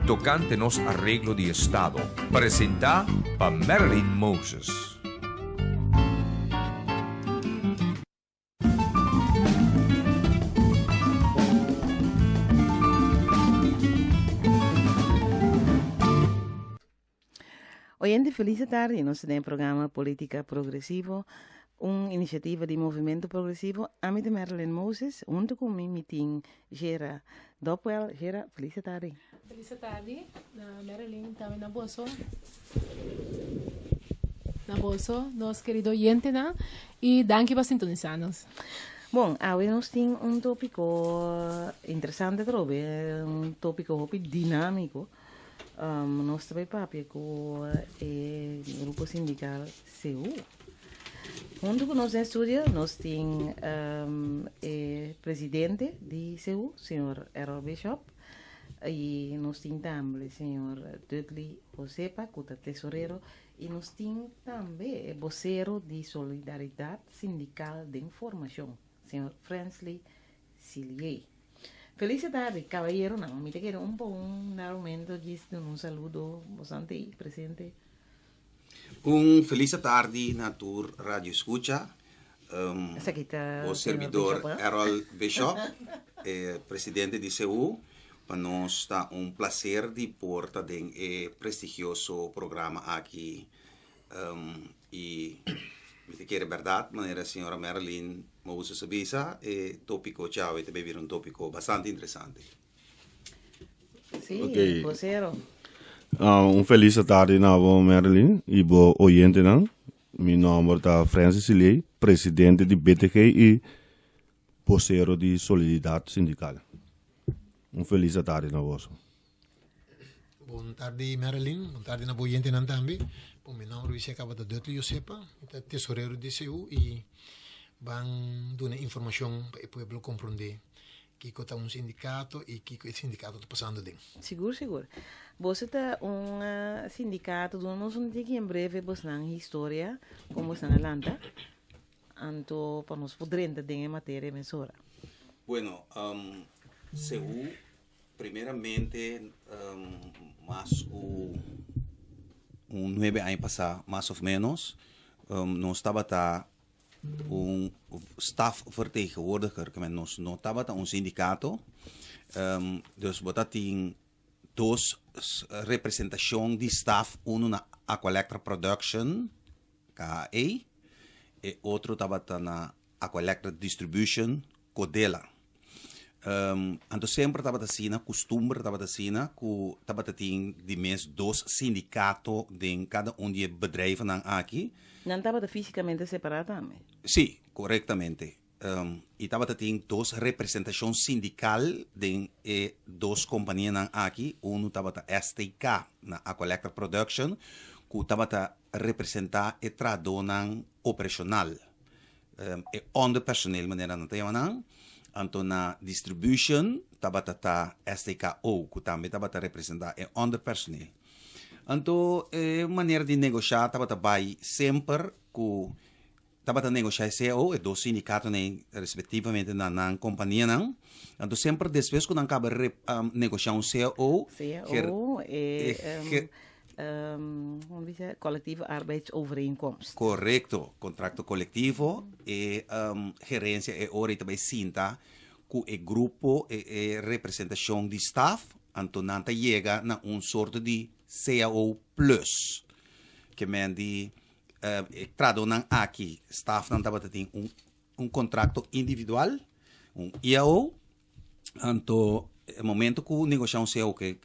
tocante nos arreglo de Estado, presentada por Marilyn Moses. Oyente, feliz tarde. Nós temos programa Política Progressivo, uma iniciativa de movimento progressivo. A mim, Marilyn Moses, junto com mim, meeting Gera Doppel. Gera, feliz tarde. Feliz tarde. Marilyn, também na bolso. Na bolso, nosso querido oyente, né? E danke por sintonizar-nos. Bom, hoje nós temos um tópico interessante, um tópico dinâmico. Nós trabalhamos com o grupo sindical CU. Junto com nós em estúdio, nós temos o presidente de CU, o Sr. Errol Bishop, e nós temos também o Sr. Dudley Josepa, que é tesoureiro, e nós temos também o vocero de Solidariedade Sindical de Informação, o Sr. Fransley Sillier. Feliz tarde, caballero. Não, me te quero un momento de un saludo bastante presente. Feliz tarde na tur Radio Escucha. O servidor Errol Bishop, presidente de CU. Para nós está prazer de porta de prestigioso programa aqui. E me te quero verdade, maneira a senhora Marilyn Moses avisa, tópico tchau, e também vira tópico bastante interessante. Sim, okay. Vocero. Feliz tarde na Marilyn e bo oyente não. Meu nome é Francis Sillier, presidente de BTG e vocero de Solidariedade Sindical. Feliz tarde na vossa. Boa tarde, Marilyn. Boa tarde na oyente não também. Meu nome é Dudley Josepa, tesoureiro de CU e vão dar informação para o povo compreender que é um sindicato e que o sindicato está passando dentro. Seguro. Você está sindicato, nós vamos ter que em breve mostrar a história, como está na landa, então para nós poder entender a matéria emissora. Bueno, CU, primeiramente, mas um 9 anos passado, mais ou menos, nós estava staff vertegenwoordiger, que nós não estava sindicato, dus wat dat tem dois representação de staff, na Aqualectra Production, KAE, e outro estava na Aqualectra Distribution, Codela. Então sempre estava assim, costume estava assim, que estava de mes dois sindicatos de cada de bedrijven aqui. Não estava fisicamente separado também? Sim, corretamente. E estava tendo duas representações sindical de duas companhias aqui. Estava STK, na Aqualectra Production, que estava a representar o trabalho operacional. E onde personeel, maneira não tem não. Então, na distribution, estava a STKO, que também estava a representar o onde personeel. Então, maneira de negociar, estava sempre que estava a negociar CEO e dois sindicatos, respectivamente, na companhia. Então, sempre depois que não acaba negociar um CEO, coletivo arbeidsovereenkomst. Correto, contrato coletivo e gerência e hora também sinta que o grupo e representação de staff, então não chega na sorte de CAO Plus, que men de tradução aqui, staff não estava tendo contrato individual, IAO, então no momento que o negociar CAO, que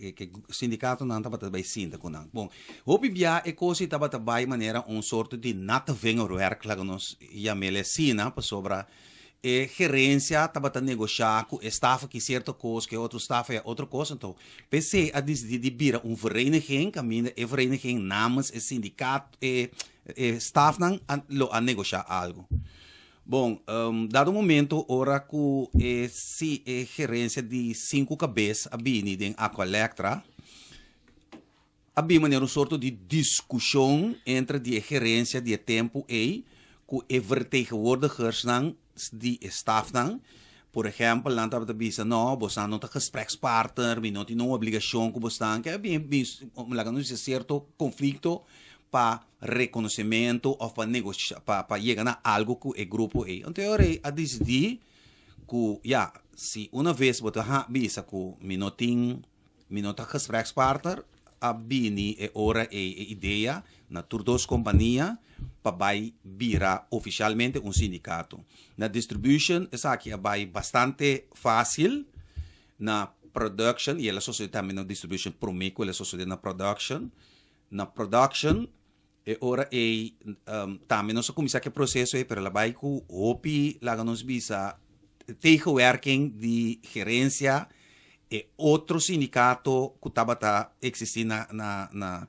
o sindicato não estava também sinta com não. Bom, o bibia é coisa estava também maneira sorte de nata venho werk lá nos ia melecina para sobra e gerência estava a negociar com o staff que certa coisa, que outro staff é outra coisa. Então, pensei a decidir vir vereniging, caminho e vereniging namens e sindicato e staff não a negociar algo. Bom, dado momento, ora que se gerência de 5 cabeças a bini em Aqualectra, havia uma sorte de discussão entre a gerência de tempo e que vertegenwoordigers de staff por exemplo, lá estava bisa não, você não está gesprekspartner, we não tem uma obrigação que você tem, que é bem, lá não existe certo conflito para reconhecimento ou para negociar, para chegar a algo que o grupo é. Então, eu a decidir que, se uma vez você bisa que we não tem gesprekspartner, a bini é hora é ideia na dos companhia para vai virar oficialmente sindicato. Na distribution, essa aqui é bastante fácil. Na production, e ela sociedade também na distribution promeco, ela sociedade na production. Na production, é hora é também nós começar que processo é, pero ela vai com hopi, lá nos bisa tegenwerking de gerência e outro sindicato que estava existindo na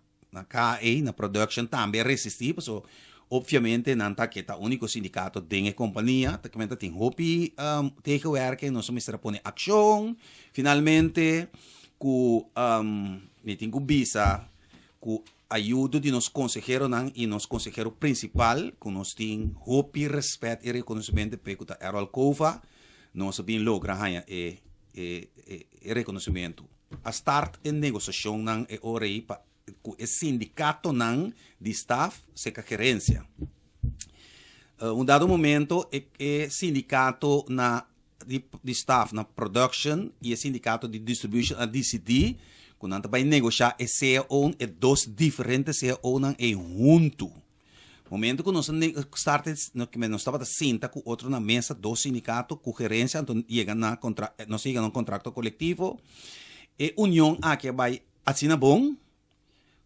KE, na production, também resistiu, porque obviamente não está que é o único sindicato dentro da companhia, também tem hopi tegenwerking, nós vamos pôr ação, finalmente, que tem que bisa, que ajuda de nos consejero e nos consejero principal, que nós tem hopi, respeito e reconhecimento para a Errol Kova, nós bem logra e reconhecimento. A start em negociação não é hora para o sindicato não de staff se a gerência. Dado momento é sindicato de staff na production e o sindicato de distribution a decidir quando vai negociar e CEO é dois diferentes CEO não é junto. Momento que nós estava senta com outro na mesa, dois sindicatos, com gerência, então nós chegamos a contrato coletivo, e união aqui vai assinar bom,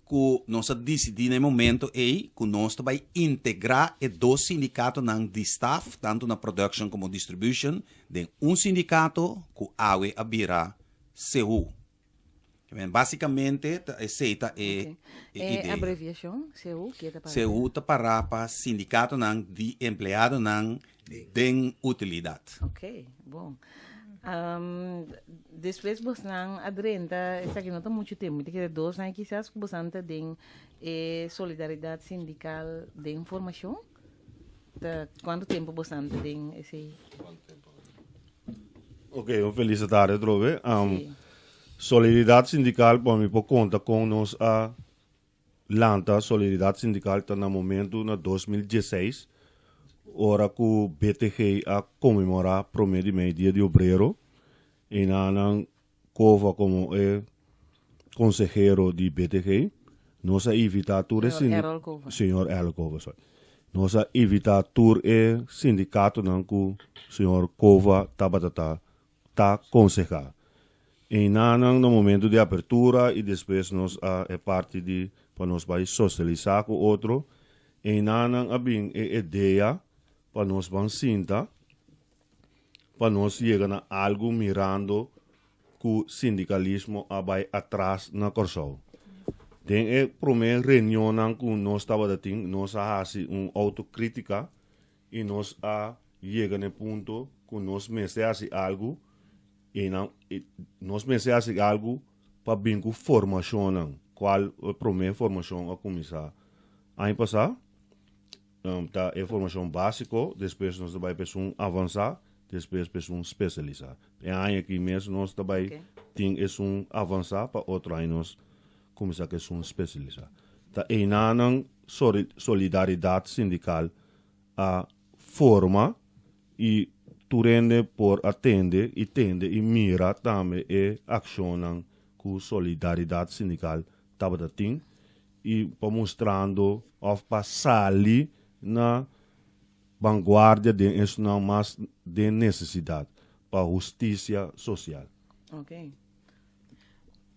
que nós decidimos no momento que nós vai integrar e dois sindicatos de staff, tanto na production como distribution, de sindicato que a virar CU. Basicamente, essa é a ideia. Abreviação, CU, que é para? CU para sindicato de empregado de utilidade. Ok, bom. Depois você não adrenta, isso aqui não está muito tempo, tem que dois, né, quizás que você tem solidariedade sindical de informação. Quanto tempo você tem esse? Ok, feliz tarde, Trove. Solidariedade sindical, para mim, por conta com nós a Lanta, solidariedade sindical está no momento, na 2016, hora que o BTG a comemorar primeiro dia de obreiro, e na Cova como é consejero de BTG, nós a evitar tudo senhor Errol Kova, nós a evitar tudo sindicato não que o senhor Kova tá aconselhar. E no momento de abertura e depois nós é parte de para nós vai socializar com outro e a bem ideia para nós vamos sentar para nós chegar a algo mirando que o sindicalismo vai atrás na Corsol. Tem a primeira reunião que nós estava tendo, nós fazemos uma autocrítica e nós chega no ponto que nós fazemos algo e nós fazemos algo para bem com formação, qual a primeira formação a começar. Ano passado, a formação básica, depois nós vai para avançar, depois para especializar. E ano aqui mesmo nós também temos avançar para outro ano nós começar a especializar. E na solidariedade sindical a forma e turende por atende e tende e mira também e ação com solidariedade sindical estava tem e para mostrando of passali na vanguarda de isso não mais de necessidade para justiça social. Ok.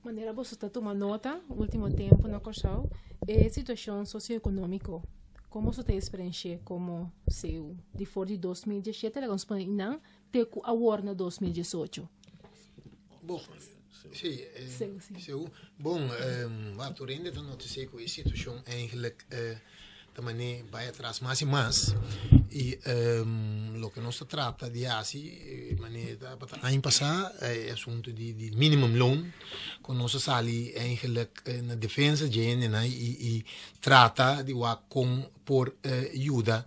Maneira você está tomando nota, último tempo na Corsal, é situação socioeconômica. Como você experiência como seu de fora de 2017, não tem a hora na 2018? Bom, sim, bom, tu rende dan noticia que a situação eigenlijk também vai atrás mais e mais e o que nós trata de assim, ano passado é assunto de minimum loan, com nossa sali eigenlijk na defesa de e trata de com por ajuda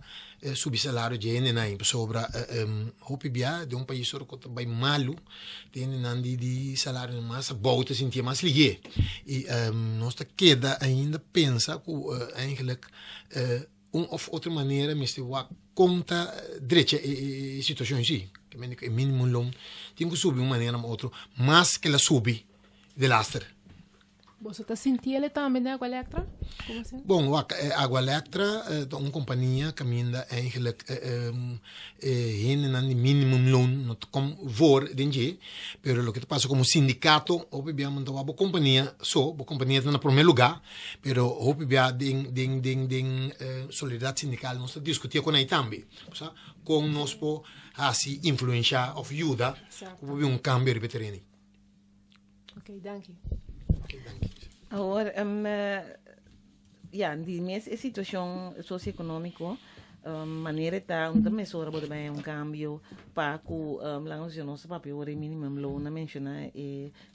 subsalário de ene na sobra hopi bia de país soro kota bij malu tem nandi di salário mais bouta sentia mais ligue e nós queda ainda pensa que eigenlijk of outra maneira mas wa conta direita e situação em si que men que minimum loan tem que subir uma maneira ou outra mas que ela subi de laster. Você está sentindo também da Água Electra? Como assim? Bom, a Água Electra é uma companhia que ainda eigenlijk de minimum loan not como voor denje, pero lo que te pasa como sindicato, obviamente uma boa companhia, boa companhia está no primeiro lugar, pero obviamente solidariedade sindical nós discutir com aí também, com nós po assim influenciar ou ajuda, um cambio de veterano. Ok, dank je. Agora, die mesma situação socioeconômica, maneira tá, também só pode bem cambio para que lá nosso papel o minimum loan, não menciona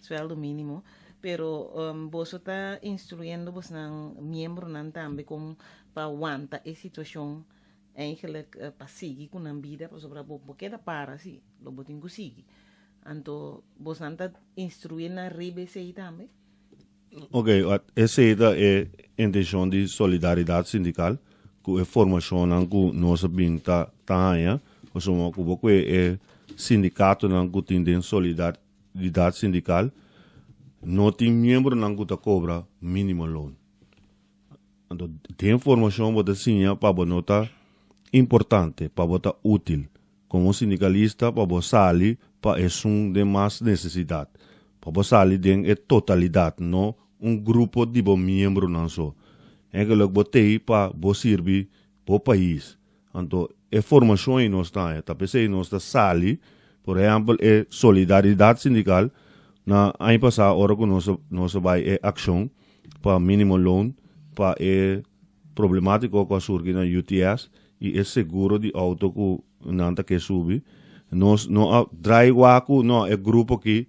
sueldo mínimo, pero você está instruindo você não membro não também como para aguentar a situação eigenlijk para seguir com a vida, para porque da para assim, lo botin conseguir. Então, você não está instruindo a RBC também? Ok, essa é a intenção de solidariedade sindical, que é formação que nós sabemos que aí, ou seja, que é sindicato que tem solidariedade sindical, não tem membro que cobra mínimo loan. Então, tem formação que para nota importante, para útil, como sindicalista, para sair para assumir de mais necessidade. Para sair de totalidade, não grupo de membros não só. É que eu botei para servir para o país. Então, a formação em nós está, talvez nós está sair, por exemplo, a solidariedade sindical, na ano passado, hora que nós vai a ação para mínimo loan, para a problemática que surge na UTS e é seguro de auto que não está que subir. Nós não drive não é grupo que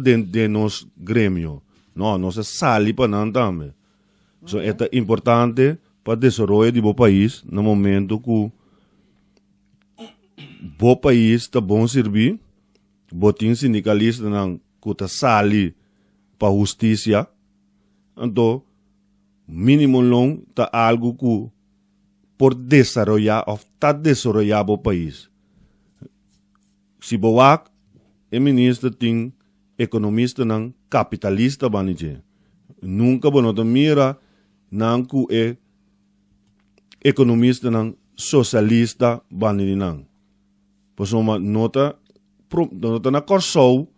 de nos grêmio. Não, nós sali para não também. So, é importante para o desenvolvimento do país no momento que o país está bom servir, botin sindicalista não que está sali para a justiça, então mínimo long está algo que por desenvolver ou está desenvolver o país. Se boak, o ministro tem economista não capitalista banije. Nunca bonota mira não que é economista não socialista banije não. Por isso nota na Corsou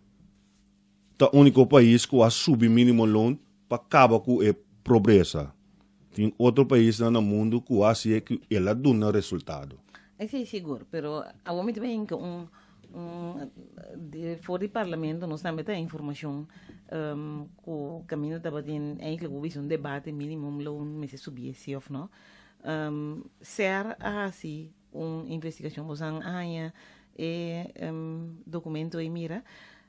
tá único país que a subir mínimo loan para acabar com a pobreza. Tem outro país no mundo que assim é que ela dá resultado. É seguro, pero a momento bem que fora do parlamento nós também temos informação que o caminho estava tendo eigenlijk um debate minimum loan mas se subir se ou não ser assim uma investigação você ganha documento e mira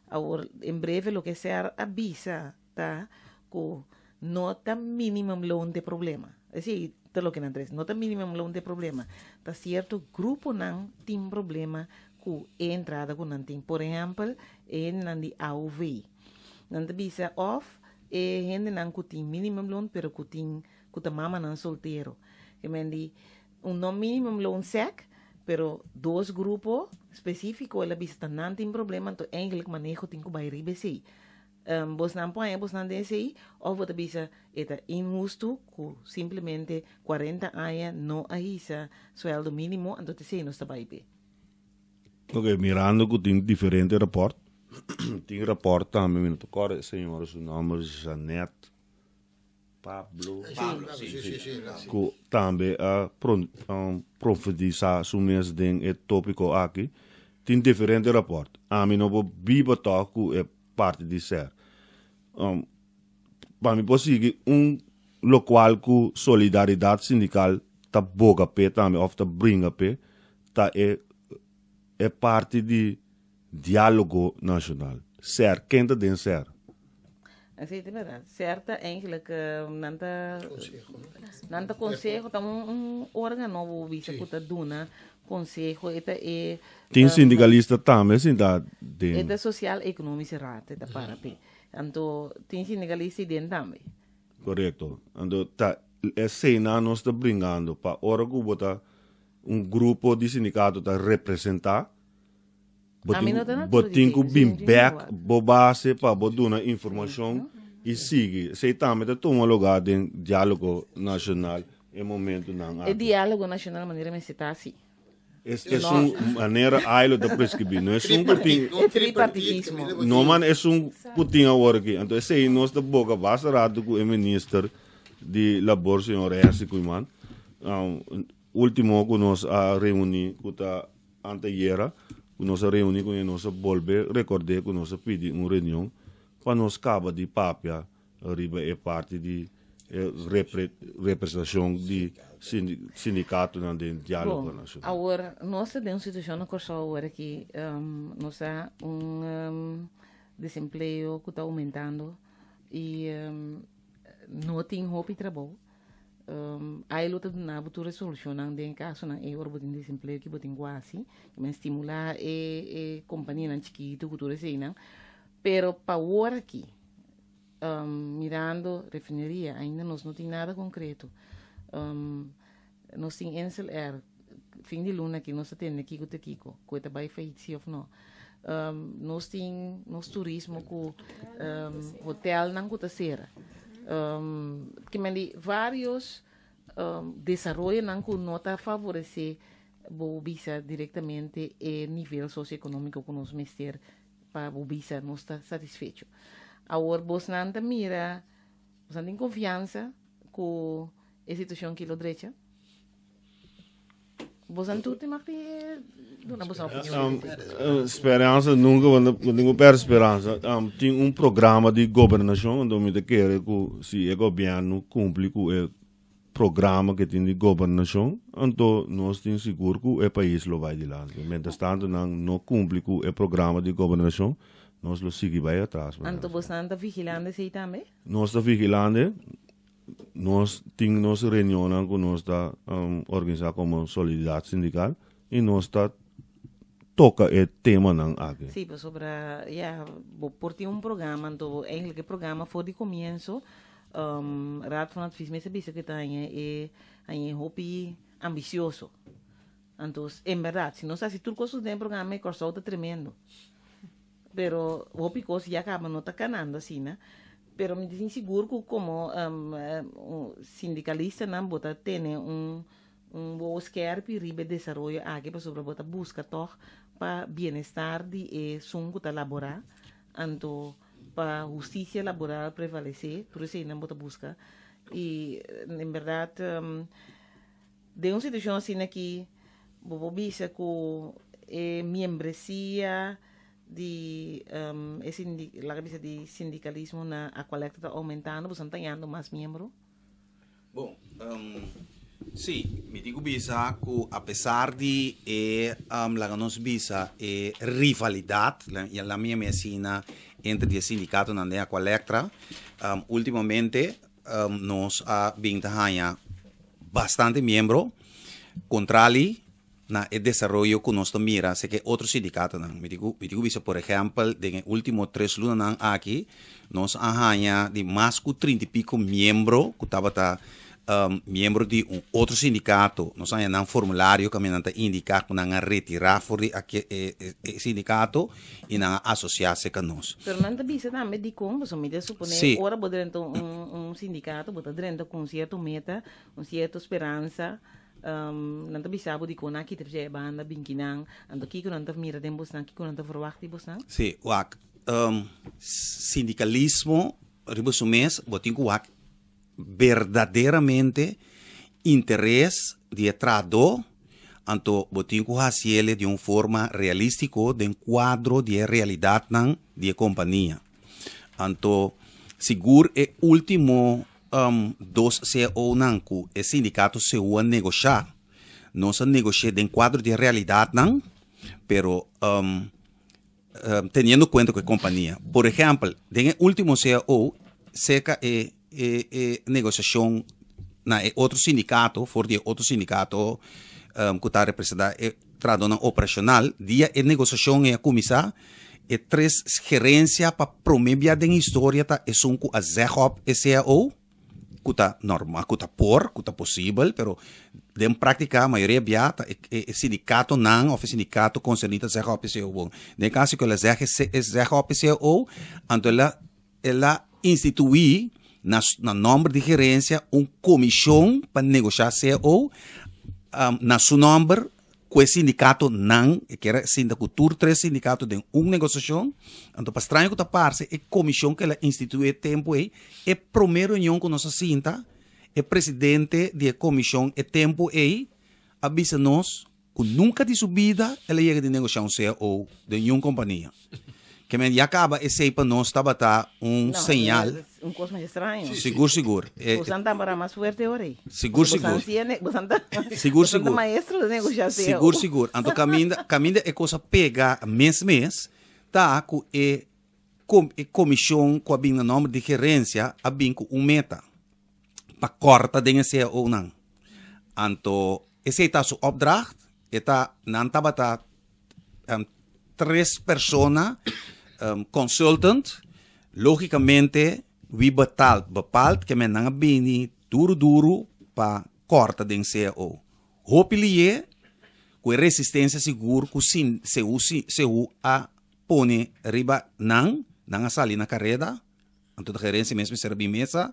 agora em breve o que ser avisa tá que nota minimum loan de problema assim tá lo que não tres nota minimum loan de problema tá certo grupo não tem problema ku entrada ku nanting por exemplo nandi AUV nanda bisa off gente nan ku ting minimum loan pero ku ting ku ta mama nan solteiro que mendi no minimum loan sec pero dois grupos específico ela bisa nan ting problema to eigenlijk manejo ting ku by RBC vos não põe vos não desce ou vos bisa eta injusto ku simplesmente 40 anos não ahisa sueldo mínimo então te sei não está by Ok, mirando que tem diferente rapport. Tem rapport também, me tocou, senhor, o nome é Janet Pablo. Que também a profetizar sobre esse tópico aqui. Tem diferente rapport. A mim não vou biba toque é parte de ser. Para mim, possível, local que solidariedade sindical tá boga pé também, ou tá brinca pé, tá é parte de diálogo nacional. Ser, quem está dentro ser? Assim, é verdade. Certa, eigenlijk, nanta Consejo, no? nanta consejo, tá órgão, visa, que tá duna, consejo, Tem sindicalista também, assim, tá dentro. social-economische raad, tá para pe. Então, tem sindicalista dentro também. Correto. Então, tá, é cena nós está brincando para hora que bota grupo de sindicato tá representar. Botin que bem back, bobase para botar uma informação e sigue. Sei também tá toma lugar em diálogo nacional em momento não. É diálogo nacional, maneira me citar assim. É uma maneira ailo da prescrever, não é um putinho. É tripartitismo. Não, man, é um putinho agora aqui. Então, sei nós da boca basta rato com o ministro de labor, senhor Renzi Kuiman. Último que nós a reunir com a anteguera, que nós a reunir com a nossa bolbe, recordei que nós a pedir uma reunião para nós cabo de papia, riba é parte de representação de sindicato na diálogo nacional. Agora, nós temos uma situação na Corsol agora que nós temos desemprego que está aumentando e não tem roupa e trabalho. Aí luta de nada tu resolução em caso na agora botem desemprego que botem quase, mas estimular a companhia na chiquito que tu recém, pero para agora aqui mirando refineria ainda nós não tem nada concreto. Nós tem NSLR fim de luna que nós temos aqui com o Kiko, coisa vai feito ou não. Nós tem turismo com hotel não com cera. Que me vários desenvolvem não com nota favorecer o visa diretamente e nível socioeconômico que nós mester para o visa não está satisfeito. Agora, você não mira, você tem confiança com a situação que é direita? Você não tem mais esperança nunca quando per esperança tem programa de governação onde me quer que se o governo cumpre com o programa que tem de governação então nós temos seguro que o país lo vai adiante. Mientras tanto não cumpre com o programa de governação nós lo seguimos vai atrás. Então você não está vigilando isso também? Nós está vigilando. Nós temos nossa reunião com nós está organizada como Solidariedade Sindical e nós está toca o tema não aqui. Sim, pues sobre por ter programa, então eigenlijk o programa foi de começo, raad van advies met de que tem é hobby ambicioso. Então, em verdade, se nós assim tudo coisa tem programa é corso tremendo. Pero hobby coisa já acaba não está canando assim, né? Pero me dizem seguro que como sindicalista não bota ter buscar para ribe desenvolver aqui para sobre bota busca toch para bem-estar de som que tá laborar, então para justiça laboral prevalecer, por isso não bota busca e em verdade de uma situação assim aqui vou bisa com membresia de de sindicalismo na a qual está aumentando, você está ganhando mais membros? Bom, sim, me digo bisa que apesar de la nos bisa rivalidade, la minha medicina entre os sindicatos na a Colectra, ultimamente nós bem bastante membro contrali na el desarrollo que nos mira, sé que otros sindicatos, me digo, por ejemplo, en el último 3 lunas aquí, nos ahaña de más de 30 y pico miembros, que estaba miembro de un otro sindicato, nos han un formulario que me han indicado que van a retirar el sindicato y van a asociarse con nosotros. Pero não bisa também de como, você me supone, sí. Ora dentro sindicato, bota dentro com certa meta, certa esperança, não bisa de como aqui teve banda binkinang, ando aqui que não tá mira dem bosang, que não tá verwacht bosang. Sí, wak sindicalismo, ribosumés, botin wak verdadeiramente interesse de trado anto botin ku hasiele de uma forma realístico de um quadro de realidade nan de companhia anto seguro é último 2 CEO nan ku o sindicato se a negociar nós negocia de um quadro de realidade nan pero teniendo cuenta com a companhia por exemplo de último CEO seca negociação na outro sindicato, for de outro sindicato que está representado tradona operacional, dia e negociação e a comissão e três gerência para promover a história tá é um a zehop e CEO kuta normal, kuta possível, pero dem prática a maioria biata e sindicato não, of sindicato concernito zehop CEO bom. De caso que ela zehop CEO, então ela instituir na nome de gerência comissão para negociar CEO na seu nome com o sindicato não, que era sindicato três sindicatos de negociação, então para estranho que parte é comissão que ela institui tempo aí, é primeira reunião com nossa cinta, é presidente da comissão é tempo aí, avisa nós que nunca de subida ela chega de negociar CEO de nenhuma companhia. Que me acaba e sei para nós estava señal. Coisa mais estranho. Seguro. Você anda para mais forte agora. Seguro. Seguro. Maestro de negociação. Seguro. Então caminha é coisa pegar mês, tá com comissão com a bem nome de gerência, a bem com meta para corta de CEO não. Então esse tá seu opdracht, eta não estava três pessoas consultant, logicamente, we bepaalt que men não beni duro para corta de CEO. Hopefully, com resistência seguro, com se a pone riba não a salir na carreira, então a gerência mesmo será bem mesa,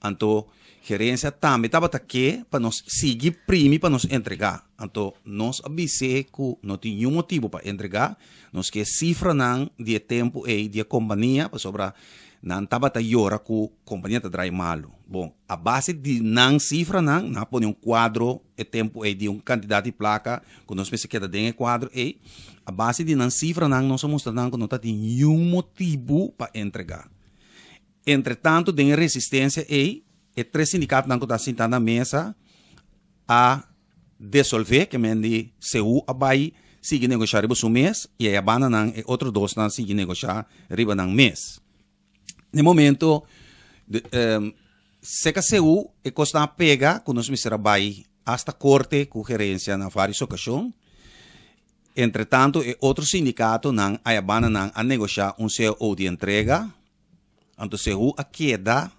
então gerência também estava aqui para nos seguir prime para nos entregar. Então, nós avisamos que não tem nenhum motivo para entregar. Nós que cifra não de tempo e de companhia, para sobrar, não estava a llorar que a companhia está drai malo. Bom, a base de não cifra não põe quadro e tempo e de candidato de placa, que nós pensamos que está dentro do quadro e a base de não cifra não nós mostramos que não tem nenhum motivo para entregar. Entretanto, tem resistência e três sindicatos que estão sentados na mesa a dissolver, que é de CU a vai seguir negociar riba um mês e a banana e outros dois não seguir negociar riba um mês. No momento, se a CU e costa pega com nós misera vai hasta corte com gerência na várias ocasiões. Entretanto, outro sindicato não a banana a negociar CEO de entrega. Então, CU a queda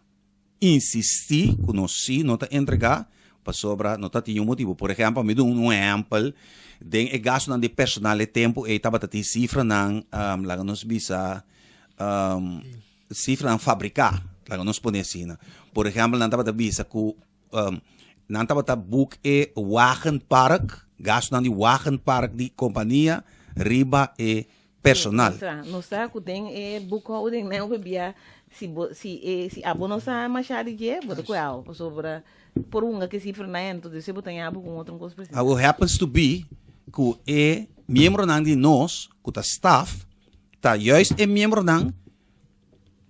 insistir que nós sim não entregar para sobra não tem nenhum motivo. Por exemplo, me dou exemplo de gasto de personal e tempo e estava tendo cifra não lá nos bisa cifra não fabricar lá nos põe assim. Por exemplo, não estava bisa que não estava book e wagenpark gasto de wagenpark de companhia riba e personal. Não sabe que tem book holding não bebia se abono sa machado de botar com ela sobre por que cifra não então você botar em abo com outro coisa precisa. What happens to be que membro não de nós que tá staff tá juist membro não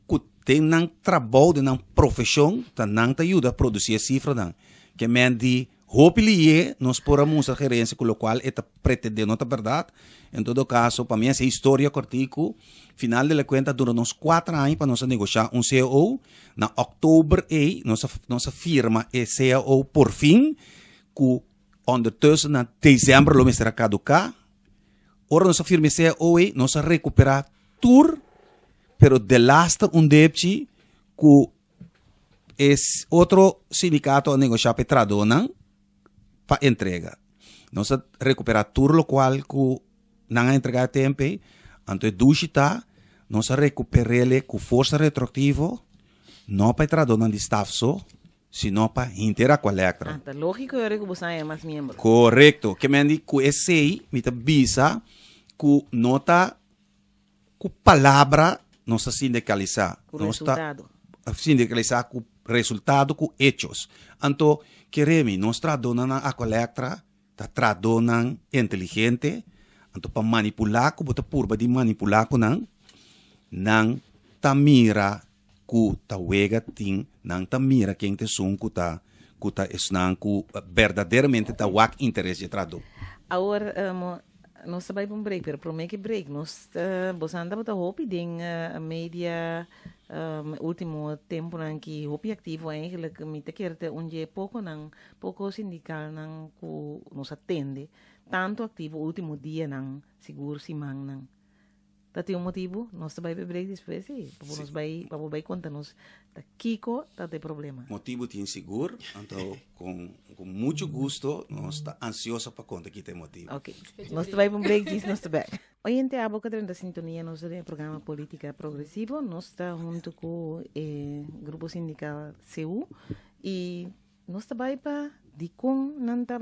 que tem não trabalho de não profissão tá não te ajuda a produzir cifra não que men de hopefully nós poramos a gerência com o qual está pretendendo a verdade. Em todo caso, para mim, essa história cortico, final de conta, dura uns 4 anos para nós negociar CEO. Na outubro, nossa firma é CEO por fim, que ondertussen, na dezembro, lo será caducar. Ora, nossa firma é CEO, nós recuperar tudo, pero de lasta débito que é outro sindicato a negociar para tradona para entrega. Nós recuperar tudo o qual que não entregar tempo, então duchita, nós recuperele com força retroativa, não para tradona de staff só, sino para inteira colecta. Ah, lógico que você é mais membro. Correto, que me diz que esse me avisa que nota com palavra nossa sindicalizar, sindicalizar com resultado com hechos. Então, queremos nós tradona a colecta, tá tradona inteligente. Então, para manipular, que você purba de manipular com não tá mira que tá wega ting, não tá mira quem te sun que tá esnan que verdadeiramente tá wak interesse de trado. Agora, nós trabalhamos para um break, pero prometo que break, nós você anda para hopi ding media último tempo que objetivo eigenlijk me te quer onde pouco sindical que nos atende tanto ativo último dia seguro simang tá tem motivo nós vai beber depois para nos vai contar nos tá Kiko tá tem problema Motivo tem seguro, então com muito gosto, nós está ansioso para contar que tem motivo. ok nós vai para break diz nós back Hoje a boca da sintonia nós do programa Política Progressivo nós está junto com o grupo sindical CU e nós vai para de com nanta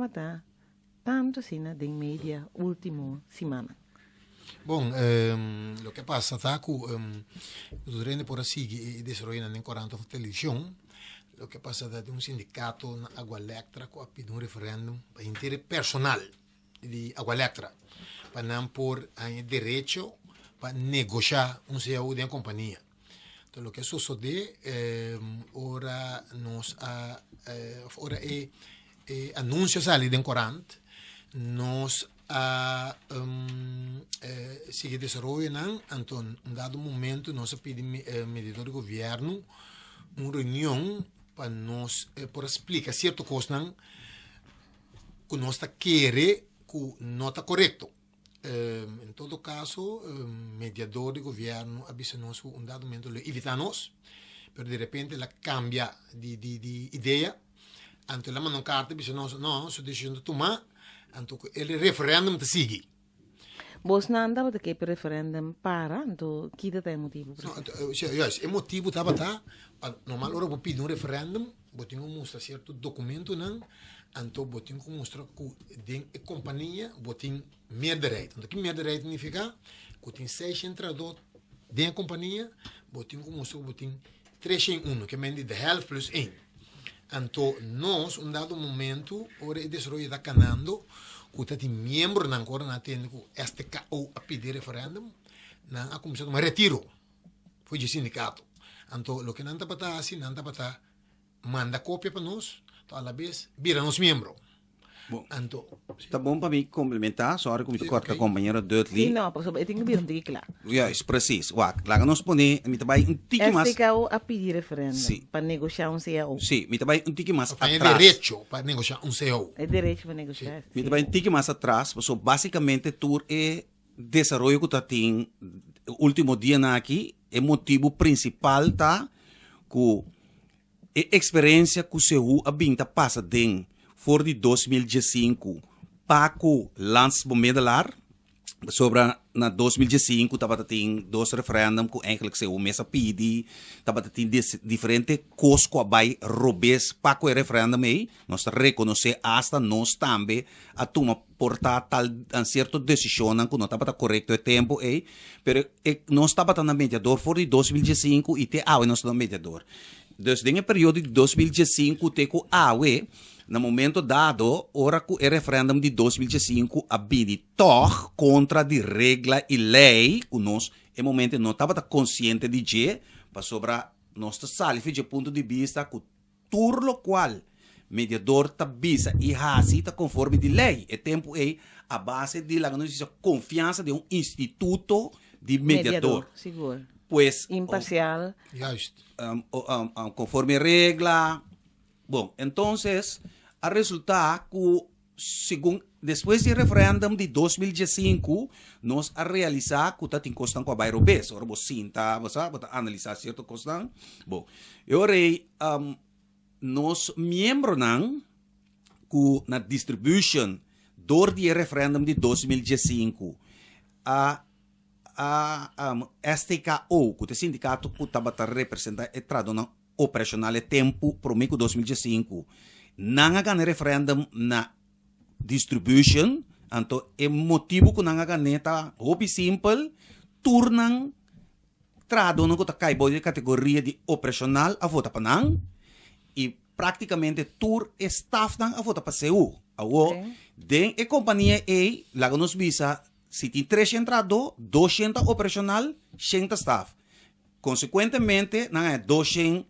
tanto assim na mídia último semana. Bom, lo que pasa está que durante por assim e desarrollando em 40 televisão, lo que pasa é que sindicato na Agua Electra que pediu referendum para interesse personal de Agua Electra para não por direito para negociar CEO de uma companhia. Então, o que sucede ora nos ora anuncios ali de 40 nos sigue desarrollando, então, em dado momento, nós pedimos medidor do governo uma reunião para nós por explicar certas coisas que nós queremos que não está correto. Em todo caso, mediador do governo avisa nós um dado momento evitamos, mas de repente ela cambia de ideia, então ela manda uma carta avisa nós não, sua decisão de tomar. Então, ele referendum te sigue. Vos não andava de que referendum para, então, que tem motivo? O motivo estava tá, normal hora vou pedir referendum, vou ter que mostrar certo documento não, então vou ter que mostrar que a companhia vou ter meerderheid. Então, que meerderheid significa que tem 6 entradores da companhia, vou ter que mostrar que vou ter 3 em 1, que é de helft plus 1. Então, nós, um dado momento, ora o desenvolvimento está canando, que tem membro na cor na tenda que STKO a pedir referendum, na a comissão de retiro, foi de sindicato. Então, o que não está para assim, não está para manda cópia para nós, então, a la vez, vira nos membro. Bom, então, tá bom para mim complementar, só hora que me corta a companheira Dudley. Sim, não, eu tenho que vir um tique claro. Yes, preciso. Lá nós podemos, me também um tique mais. STKO a pedir referendum Sim. para negociar um CEO. Sim, me também um tique mais é atrás. direito para negociar um CEO. É direito para negociar. Me também um tique mais atrás, porque basicamente tudo é desenvolvimento que está tem o último dia aqui, é motivo principal tá que a experiência que o seu a binta passa dentro for de 2015 para o lançamento sobre na 2015 estava tendo 2 referendum que eigenlijk se o mesa pedi estava tendo diferentes coisas que vai robes para o referendum aí nós reconhecer hasta nós também a tomar portar tal uma certa decisão que não estava correto o tempo aí pero nós estava na mediador for de 2015 e te nós na mediador desde o período de 2015 te com no momento dado, ora que o referendum de 2015 abide toch contra de regra e lei, que nós, em momento, não estava consciente de que, para sobre nosso salve de ponto de vista, que tudo o qual mediador está visa e assim está conforme de lei. E tempo é a base de la confiança de instituto de mediador. Seguro. Pues, imparcial. Justo. Conforme regra. Bom, entonces, a resultar que, segundo, depois do referendum de 2015, nós a realizar que está em questão com a bairro B. Ora, você sinta, você analisar certo questão. Bom, eu rei, nós membros que na distribution do referendum de 2015, a STKO, que é o sindicato que estava representando, é traduzido operacional é tempo para o mês de 2015. Não há ganho referendum na distribution, então é motivo que não há ganho tá hobby simple, tornam traduzindo que está caibo de categoria de operacional a vota para não e praticamente tur staff não a vota para CU. Den a companhia é lá nos visa se tem 300 entrado, 200 operacional, 100 staff. Consequentemente, não é 200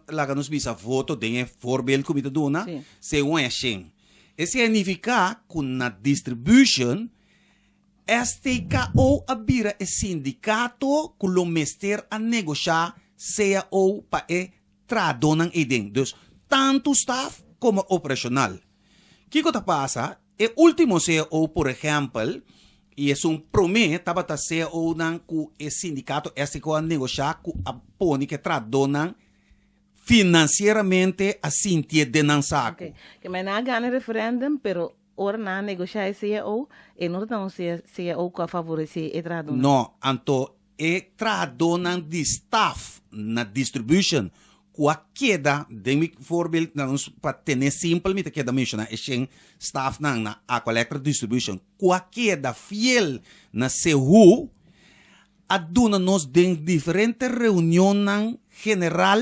lá nos visa voto de voorbeeld que me dona, se um é 100. Isso significa que na distribution, STKO abira é sindicato que o mester a negociar CAO para tradonan idem. Dus, tanto staff como operacional. O que passa? O último CAO, por exemplo, e é promessa, estava a CAO com o sindicato, esse que a negociar com a PONI que tradonan financeiramente a Cintia de Nansaco. Okay. Que mas na ganha referendum, pero ora na negociar CAO, e não estão CAO que favorecer e tradona. Não, então, tradonan de staff na distribution, com a queda, de voorbeeld, para ter simplesmente queda mencionar, é staff na a collector distribution, com a queda fiel na CEU, a dona nos de diferentes reuniões general,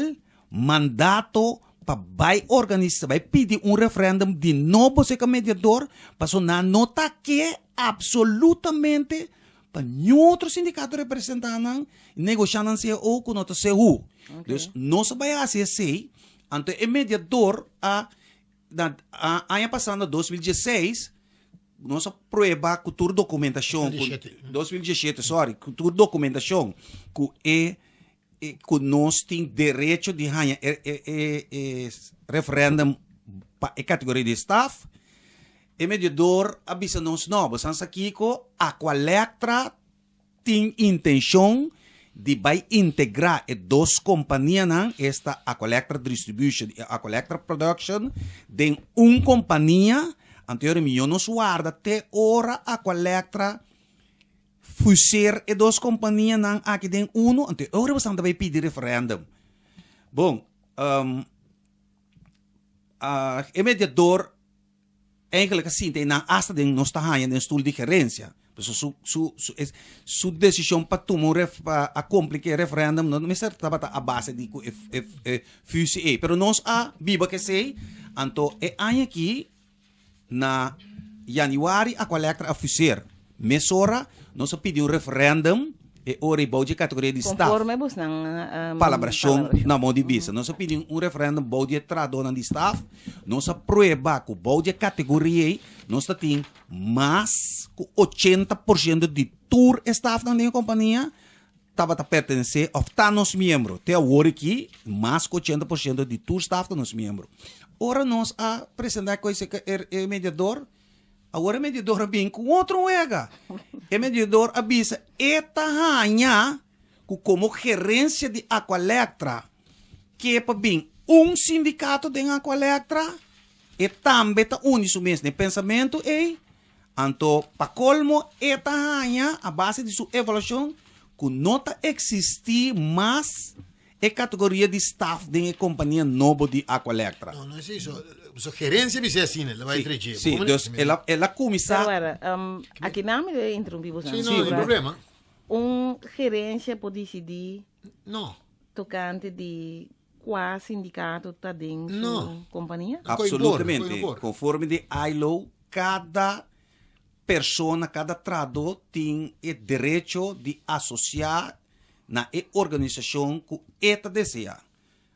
mandato para vai organizar, vai pedir referendum de novo seca mediador, para na nota que absolutamente para outro sindicato representando negociando o com outro CU. Okay. Dus nós vai assim, então o mediador ano passado 2016 nossa prova com toda documentação 2017, com documentação que nós temos direito de ganhar referendum para a categoria de staff. O mediador avisa nós novos, aqui a Aqualectra tem intenção de vai integrar as duas companhias, esta Aqualectra Distribution e Aqualectra Production, de uma companhia, anteriormente nos guarda até hora Aqualectra fuser e duas companhias aqui tem ante ora você vai pedir referendum. Bom, o mediador eigenlijk assim tem na hasta de nós está ganhando stoel de gerência. Sua decisão para tomar a complicar referendum não me estava a base de fuse pero nós a biba que sei então ano aqui na januário a collector a fuser mesora nós pediu referendum e ora e de categoria de staff. Conforme vos nang palabração na mão de vista. Nós pedimos referendum de tradona de staff. Nós aprovamos que o de categoria nós temos mais que 80% de tour staff na companhia estava a pertencer a nos membros. Até agora aqui, mais que 80% de tour staff nos membros. Ora nós apresentar coisa que é mediador. Agora o mediador vem com outro ega. O mediador avisa, esta ranha, como gerência de Aqualectra, que é para vir sindicato de Aqualectra, e também está unido mesmo pensamento, então, para colmo, esta ranha, a base de sua avaliação, que não existir mais a categoria de staff de companhia nova de Aqualectra. Não é isso. Sua gerência vai ser assim, ela vai entregar. Sim, ela começa... Agora, aqui não me interrompi você. Sim, não, tem problema. Gerência pode decidir... Não. Tocante de qual sindicato está dentro da companhia? Absolutamente. Conforme de ILO, cada pessoa, cada tradutor tem o direito de associar na organização que ela deseja.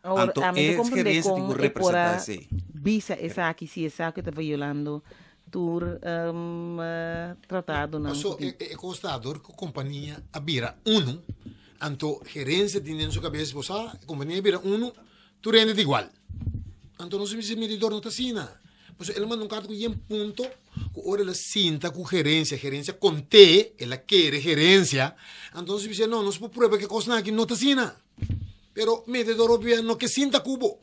Então, é gerência que representa esse. Visa essa aqui, se essa que está violando o tratado. Não. É constador que a companhia abira então gerência tem na sua cabeça, a companhia abira tu rende de igual. Então não se medidor não está assim. Ele manda carta que em ponto, que ora ela sinta com gerência conte, ela quer gerência, então se diz, não se pode provar que coisa aqui não está assim. Pero mediador obvio não que sinta cubo.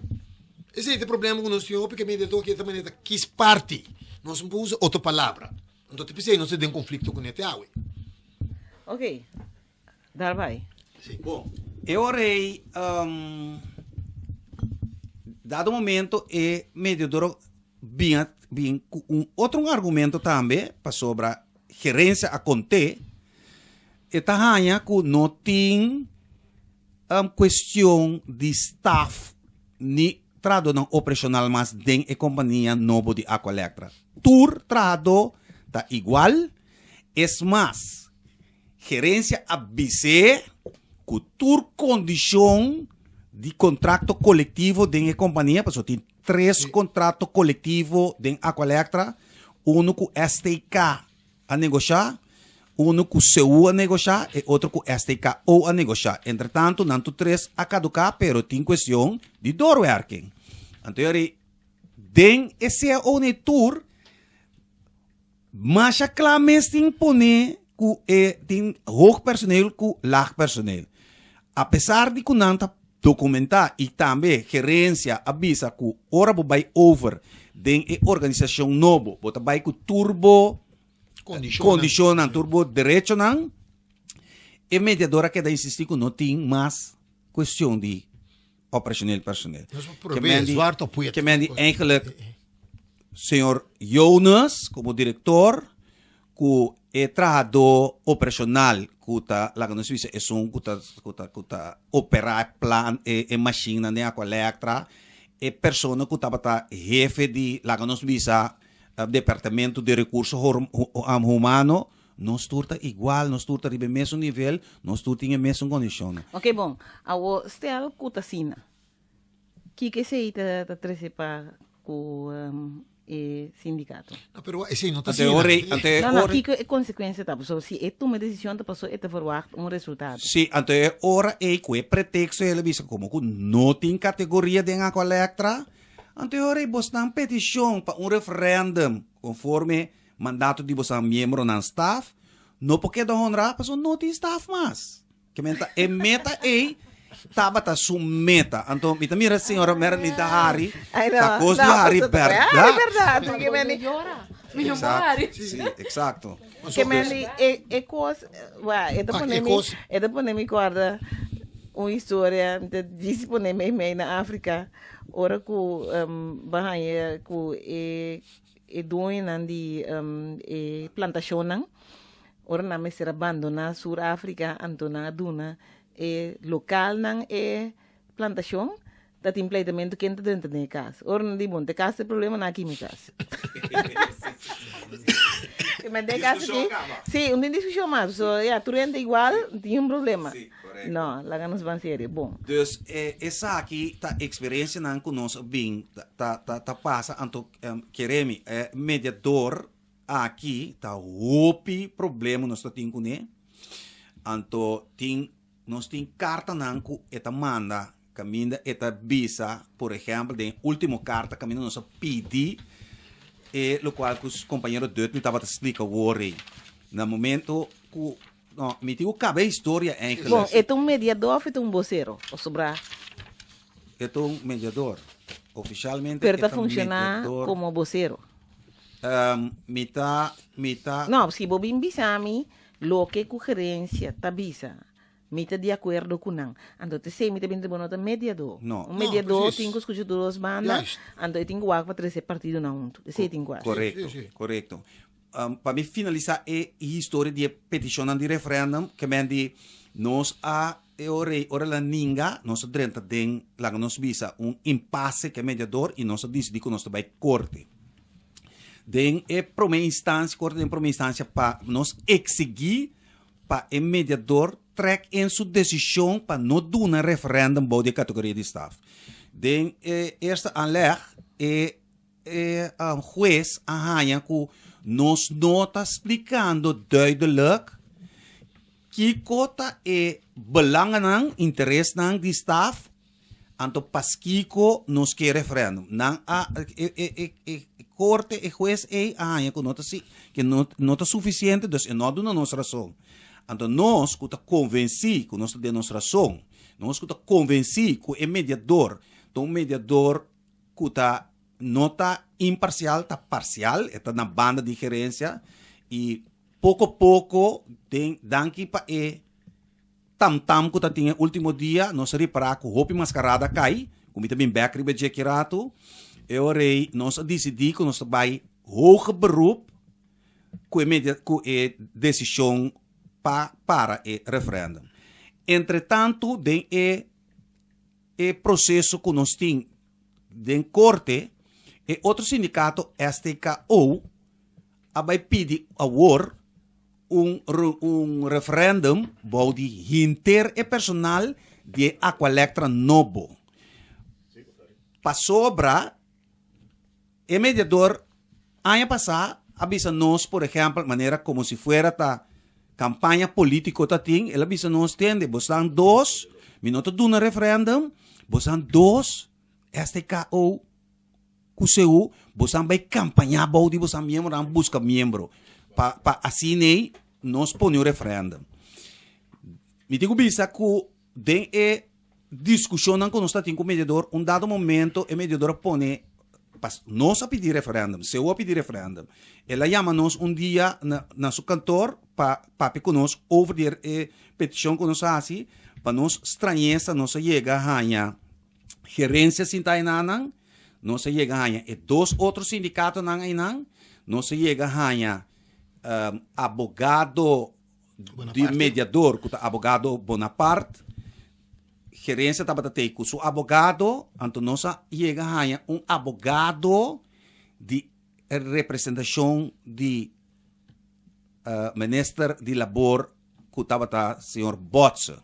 Esse é o problema que nós temos, porque mediador que também quis parte, não se pode usar outra palavra. Então tipo assim, não se tem conflito com esse água. Ok, dar vai. Sim. Bom, eu orei, dado momento, o mediador vinha com outro argumento também, para sobre a gerência a conter, e tahanha que não tem questão de staff ni trado não operacional mas den a companhia nova de Aqualectra. Tur trado tá igual, es mais gerência avise que tur condição de contrato coletivo de a companhia, porque tem 3 contratos coletivos de Aqualectra, com STK a negociar, uno com CU a negociar e outro com STKO a negociar. Entretanto, nanto três a caducar, pero tem questão de doorwerking. Então, den esse é o tour, mas a claramente tem poner que tem hoog personeel com laag personeel. Apesar de que não documentar e também gerência avisa que ora vai over den organização novo, bota vai com turbo condicionam turbo direito não, e mediadora que da insistir que não tem mais questão de operacioneel personeel. Que men eigenlijk senhor Jonas como diretor que é trabajador operacional que tá lá no Suíça é que operar plan e máquina né com elétrica é pessoa que tá jefe de lá no Suíça departamento de recursos humanos nós turta igual nós turta ribe mesmo nível nós turta em mesmo condição. Ok, bom. Ao stel cutasina. Que se tá trece para o sindicato. No, pero ese no está Não, que consequência tá? Se é uma decisão, tá passou, é verwacht resultado. Sim, então ora é que pretexto ele visa como que não tem categoria de uma colecta. Então ora é uma petição para referendum conforme mandato de você membro na staff, não porque da honra, mas não tem staff mais. Que meta é meta tabata sumeta. Então, mira senhora Merlin da Hari, da coisa de Hari verdade. Sim, exato. Que meni é coisa, é da poner me guarda uma história de disponer me na África, ora que bahaya que e doin de plantação não, ora na me ser abandona Sur África, antona duna e local não é plantação, tá completamente quente dentro da casa. Ora não de bom, de casa problema na química. Mas de casa que, sim, uma discussão mais, so, tu rende igual, tem problema. Sim, correto. Não, lá nos vão ser bom. Dus essa aqui tá experiência não conosco bem, tá passa, então queremos mediador aqui tá hopi problema nós temos com ele, então nós tem carta não que eta manda caminha eta visa, por exemplo, de última carta caminha nós pedi lo qual os companheiros de me estava explicar worry. No momento que não, me digo cabe história eigenlijk. Bom, é um mediador ou um voceiro? Ou sobrar? É um mediador. Oficialmente Pero está funcionar como voceiro. Não, se bobin bisami, lo que gerência tá bisa. Mita de acordo com não. Então, te sei, mita bem de bonota mediador. Não. Mediador tem que escutar duas bandas. Então, tem que guardar para três partidos na um. Sei, tem que guardar. Correto. Para me finalizar, é a história de petição de referendum, que me nós ora la ninga, nós drenta den, lá nós visa impasse que mediador e nós decidi que nós vai corte. Den é primeira instância, corte em primeira instância para nós exigir para o mediador trek em sua decisão para não dar um referendum para a categoria de staff. Den eerste aanleg juez arranha que nos nota explicando duidelijk que cota belangen interesse nang de staff anto paskico nos que referendum nang corte e juez arranha que nota si que nota suficiente dus não dá nossa razão. Então, nós que está convencido que nós temos nossa razão, nós que está convencido que é mediador, então um mediador que está não está imparcial, está parcial, está na banda de gerência e pouco a pouco daqui para tam que está tinha último dia, nós reparar que o roupa mascarada cai, como também Becker e Jequirato, e nós decidimos que nós vai hoge beroep com a decisão para o referendum. Entretanto, tem o processo que nós temos em corte, e outro sindicato, STKO, vai pedir agora referendum para hinter o personal de Aqualectra novo. Para sobra, o mediador, ano passado, avisa nós, por exemplo, maneira como se fuera campanha política tá tem, ela bisa não estende, bosan dois, minuto do na referendum, bosan dois, STKO, CUSEU, bosan vai campanha body, bosan membro, ram busca membro, pa assim nem nós põe o referendum. Me digo bisa que den discussão com nós tá tem com o mediador, dado momento o mediador põe nós a pedir referendum, se eu a pedir referendum, ela chama-nos dia na seu cantor para conosco over a petição que nós assim, para nós estranheza, nós chega a ganhar gerência sintainanang, nós chega a ganhar dois outros sindicatos nangainang, nós chega a ganhar abogado de mediador, abogado Bonaparte, gerência estava com seu abogado, então nós chega a ganhar abogado de representação de ministro de labor que estava senhor Botsa.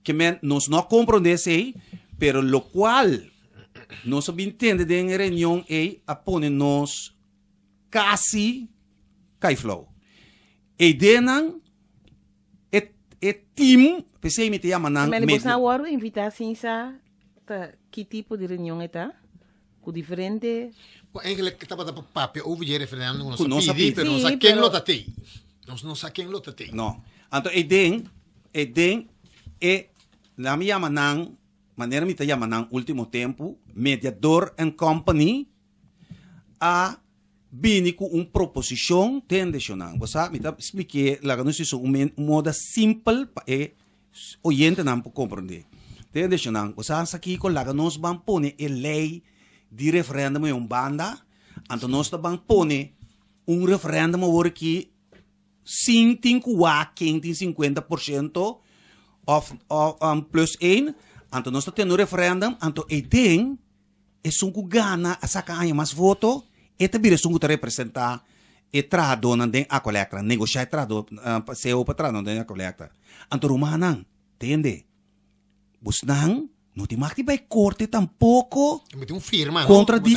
Que nós não compreendemos aí, pero lo qual nós entendemos em reunião aí, apone nós quase cai flow. E denan team, pensei me te chama nang Mas você não vai invitar assim, que tipo de reunião é tá? Com diferente... Eigenlijk estava para papel over je referendum, Ku nós nosa pedi, pidi. pero nós Sim, a quem pero- lota tem. Nós não sabemos quem lota tem. No. Então, na minha manang, maneira me te chama nang último tempo, mediador and company, a bini com proposição tendecional. Você me tá expliquei, lá que nós isso moda simples para oyente não compreender. Tendecional. Você aqui com lá que nós vamos pôr a lei de referendum em banda, então nós vamos pôr referendum agora que sim tem que quem tem 50% plus 1, então nós temos referendum, então tem que gana a sacar mais voto, e também é representar e tradona den a coleta, negociar trado, se o patrão den a coleta. Então rumanan, entende? Busnang não te marque vai corte tampouco Met firma, contra no? de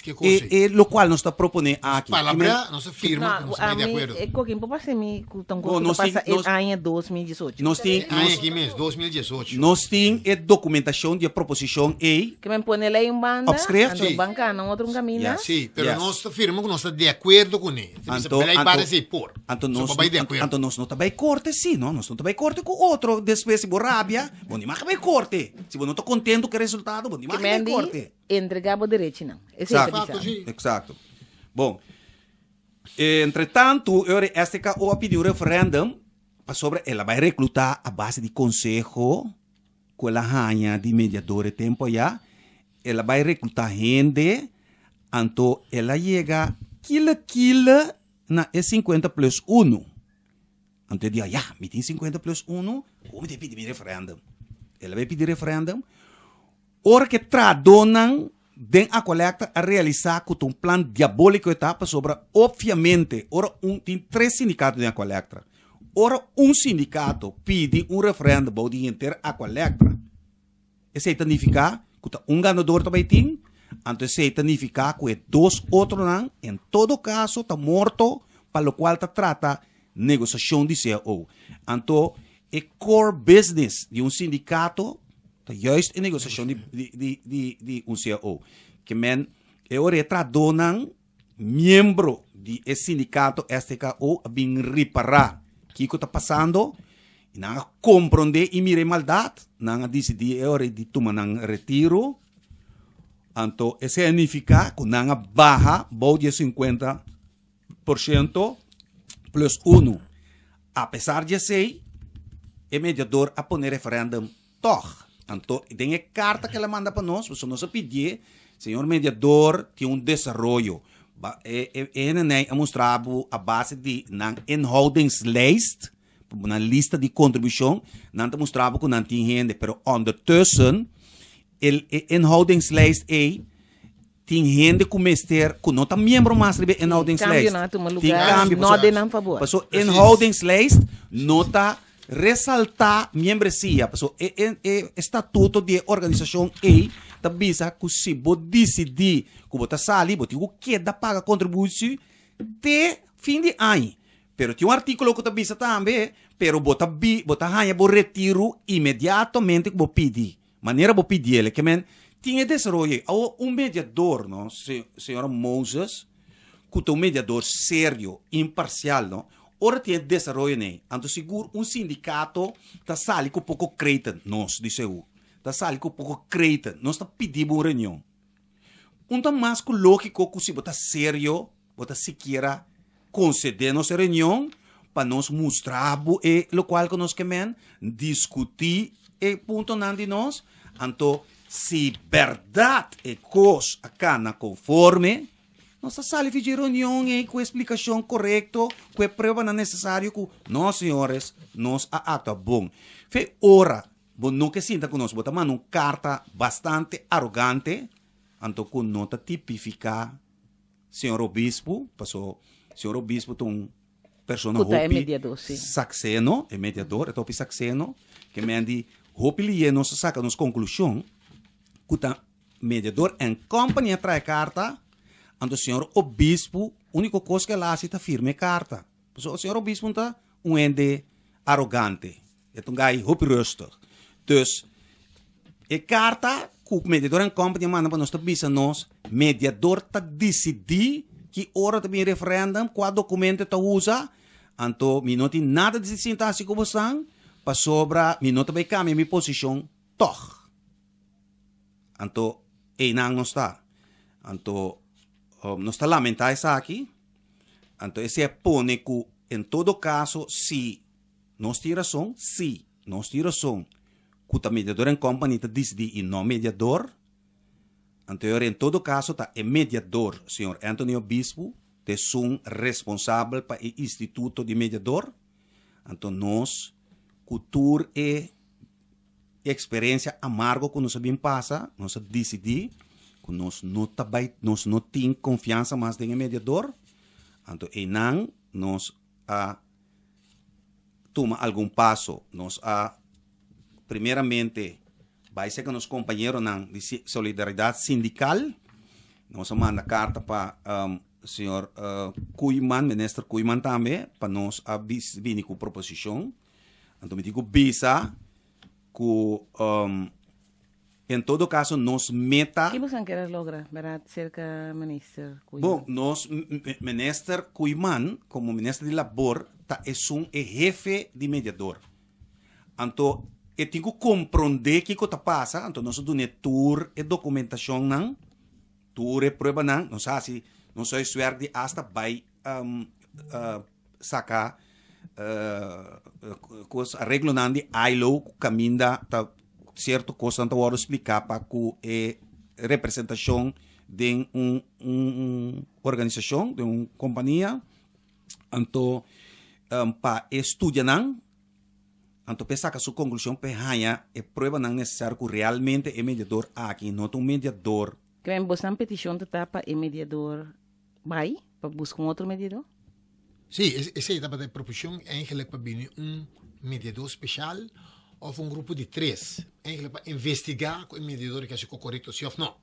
Que coisa. lo qual nós está propondo aqui. Palavra, nós firma, Não, nós a estamos de mim, acordo. qualquer pouco para mim, então, Oh, nós passa tem- nós- em 2018. Nós tem Ano aqui mesmo, 2018. nós tem documentação de proposição e Que me põe lei em banda, Obscreve, ando sim. banca, não outro caminho. Yes. Sim, pero Yes. nós firma que nós estamos de acordo com ele. Anto- Então, para se por. Então nós vai de acordo. então nós não vai corte sim, não, nós não vai corte com outro depois se borrábia, bom demais vai corte. Se você não está contente com o resultado, bom Que demais me vai andi corte. entregava direito, não. Esse Exato. é Fato, sim. Exato. Bom, entretanto, este que o pediu referendum sobre ela vai reclutar a base de consejo com a rainha de mediador tempo já, ela vai reclutar gente, então ela chega quila na 50 plus 1. Então dia já, me tem 50 plus 1, como de pedir referendum. Ela vai pedir referendum. Ora que tradonan den a coleta a realizar com um plano diabólico etapa sobre, obviamente, ora tem 3 sindicatos de coleta. Ora sindicato pede referendo para o dia inteiro a coleta. Isso significa que ganador também tem, então isso significa que 2 outros não, em todo caso, está morto, para o qual está trata negociação de CEO. Então, o core business de sindicato juist in negociação de CEO. Que men, ora tradonan membro de sindicato STKO a bem reparar o que está passando, e não compreender e mirar maldade, não decidir ora de tomar um retiro, então isso significa que não barra de 50% plus 1. Apesar de ser, o mediador a poner referendum toch. Então, tem a carta que ela manda para nós, você nos pedir, senhor mediador, tem desenvolvimento. Ele mostrava a base de uma inhoudingslijst, uma lista de contribuição, não mostrava que não tinha gente, mas ondertussen, a inhoudingslijst tem gente que meester, que não está membro mais da inhoudingslijst. Campeonato, um Tem lugar, cambio, não de não favor. Paso inhoudingslijst nota ressaltar membresia. Paso estatuto de organização e tabisa que se bo decidir que bota sali, bota o que dá paga contribuição te fim de ano. Pero tem um artículo que está também, pero bota hanya bo retiro imediatamente que bo pedir. Maneira bo pedir ele, que men tinha desenvolver um mediador, não, senhora Moses, que é um mediador sério, imparcial, não. Ora tinha desenvolver né, anto seguro um sindicato tá sali com pouco crédito, nós disse eu, tá sali com pouco crédito, nós tá pedindo uma reunião. Tá mais lógico que se bota sério, bota siquiera conceder nossa reunião para nós mostrar o qual que nós queremos discutir e ponto não de nós. Então, se verdade é coisa acá na conforme, nós sala de reunião com explicação correta, com prova necessária que nós, senhores, nós a ata bom. Fe ora, bom não que sinta que nós botamos uma carta bastante arrogante, então que nota tipificar senhor obispo, passou senhor obispo tem um persona Kuta é mediador, sim. saxeno, é mediador, é topi saxeno, que mendi hopi li nos saca nos conclusão, kuta mediador em companhia trai carta, ando senhor obispo, único coisa que lá se tá firme carta. O senhor obispo tá ende arrogante, é um gai hopi rustig. Dus e carta que o mediador em companhia manda para nós tá bisa nós, mediador tá decidir que hora também referendum, qual documento tá usa, então mi não tem nada de sentar assim como estão, para sobra, mi não também cambia minha posição, toch. Então, não não está. Então, não está lamentar isso aqui. Então, esse é pone que, em todo caso, se nós temos razão, que o mediador em companhia decide e não mediador, então, em todo caso, é mediador, senhor Antonio Bispo, é um responsável para o Instituto de Mediador. Então, nós, cultura e experiência amarga que nós sabemos passar, nós decidimos que nós não temos confiança mais em mediador. Então, não, nós toma algum passo, nós primeiramente, vai ser que nos companheiros de solidariedade sindical, nós manda carta para o senhor Kuyman, ministro Kuyman também, para nós vir com proposição. Então, me digo, bisa, que em todo caso, nós meta... O que você quer lograr, verdade, cerca ministro Kuyman? Bom, nós, ministro Kuyman, como ministro de labor, é jefe de mediador. Então, eu tenho que compreender o que está passando. Então, nós temos tour e documentação, não? Tour e prova, não? Nós assim, nós somos suerte hasta vai sacar arreglo não de ILO, caminha, certo coisa, então eu vou explicar para que representação de uma organização, de uma companhia, então, para estudar, não? Então, pensar que a sua conclusão é prova não necessária que realmente é mediador aqui, não é um mediador. Querem buscar uma petição de para o mediador vai para buscar outro mediador? Sim, essa etapa da proposição é eigenlijk para vir mediador especial ou grupo de 3, eigenlijk para investigar com o mediador que é correto sim ou não.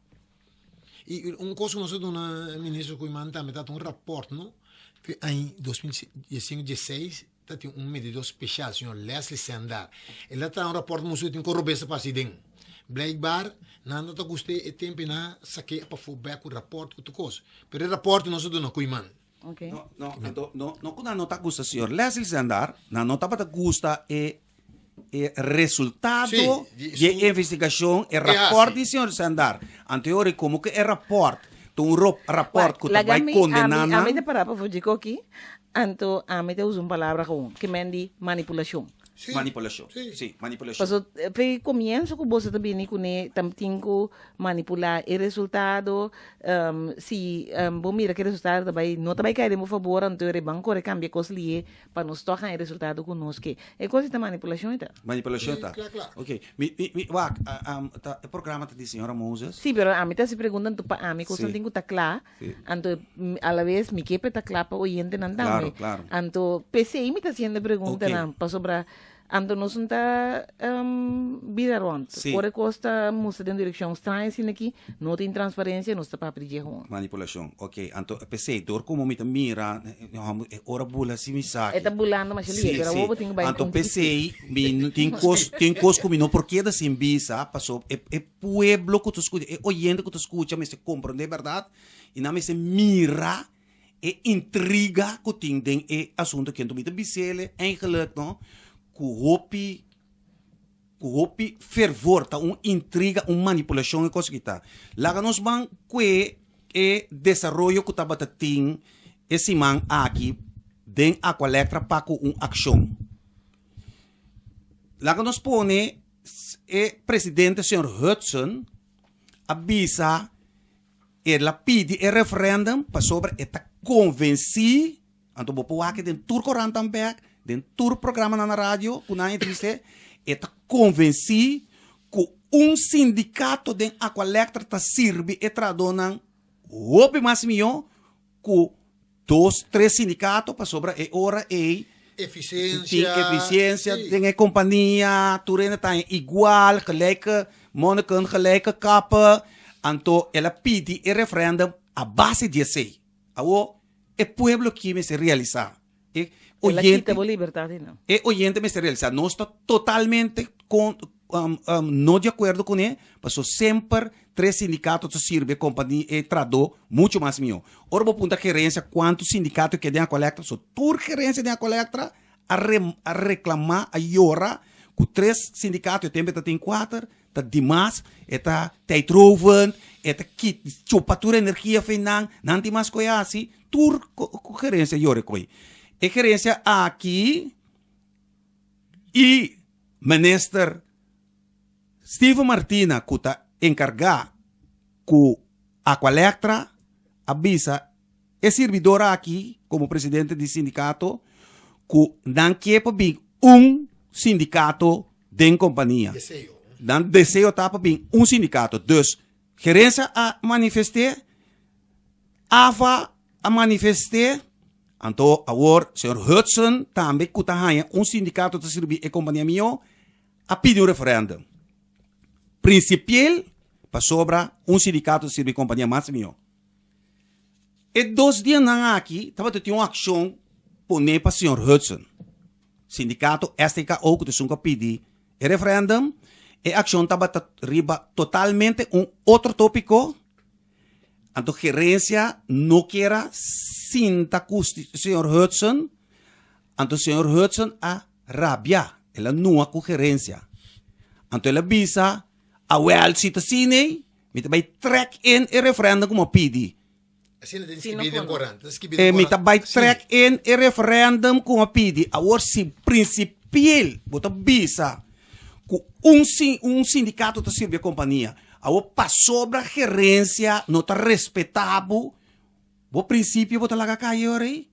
E coisa que nós temos ministro Kuyman também dá rapport, não? Em 2016, tem mediador especial, senhor Leslie Sandar. Ele está rapport que tem corrobência para sidem. Blijkbaar, nada está gostei e tempo na saque para fobar com rapport com coisa. Pero rapport nós temos Kuyman. Okay. Não está gusta, senhor Leslie Sandar, não está para gusta resultado de investigação e rapport de senhor Sandar. Anterior como que é rapport, um rapport que vai condenar. A mim para fugir aqui, então a mim usa uma palavra que mendi manipulação. Sí. Manipulação. Sim, manipulação. Paso, pe comienzo que você também com tamtin ko manipular o resultado, se bom mira que o resultado também não também cai de meu favor, então o banco recambia coisas ali para nos tocar o resultado conosco. É coisa da manipulação então. Manipulação tá. Claro. Ok. O programa tá de senhora Moses. Sim, pero a mim tá se perguntando para mim, coisa tem que tá claro, então a la vez me que tá claro para oyente não também. Claro. Então, PC me tá fazendo pergunta não, para sobre Ando nós não está vida rond. Sim. Ora costa mostra em direção estranha assim aqui, não tem transparência, não está para pedir ruim. Manipulação. Ok. Então, pensei, door como me mira, ora bula si mi sa. É tá bulando, mas ele era o tem vai Então, pensei, tem coisa comigo, porque da simbisa, passou, pueblo que tu escuta, oyente que tu escuta, me se compreende, verdade? E não me se mira, intriga que tem den assunto que tu me bisele, eigenlijk, não? Que hopi fervor, tá? Intriga, manipulação e coisa que tá. Lá nos ban que desenvolvimento que tá batating esse man aqui den Aqualectra para com ação. Lá nos pone presidente senhor Hudson avisa la pide referendum para sobre esta convenci anto bopo aqui den tour também den tour programa na rádio kuna entrevista esta convenci que sindicato den Aqualectra ta sirve e tradonan hope mais milhão que 2, 3 sindicatos para sobre ora eficiência, tem companhia, turena tá igual, gelijke monniken, gelijke kappen, anto ela pide referendum a base de sei. Awo pueblo que me se realizar. Oyente liberdade não. Oyente me se realizar. Não está totalmente no de acordo com ele, mas sempre 3 sindicatos que servem companhia e trador muito mais melhor. Ora, vou apontar gerência quantos sindicatos que tem a coleta, só toda gerência tem a coleta a reclamar, a llorar, que 3 sindicatos, tem 4, tá demais, tá troven, que chupa toda energia final, não tem mais coisa assim, toda gerência llora coi. E gerência aqui e minister Steve Martina, que está encarregado com a Aqualectra, avisa é servidora aqui, como presidente do sindicato, que não quer para sindicato de companhia. Não desejo para sindicato. Então, gerência a manifestar, AVA a manifestar, então, agora, o senhor Hudson também, que está sindicato de servir a companhia minha, a pedir referendum. Principal para sobra sindicato de servir a companhia mais melhor. E 2 dias aqui, estava tendo uma ação poner para o senhor Hudson. Sindicato STKO que nunca pedi referendum, e a ação estava riba totalmente outro tópico. A gerência não quer sinta com o senhor Hudson, o senhor Hudson a rabia, ela não a gerência. Então ela avisa, a well cita cine, me vai track in e referendum como pedi. Me vai track in e referendum como pedi. Agora se principal, bota avisa, que sindicato te serve a companhia. Agora passou a gerência, não está respeitável. O princípio, bota lá cair aí.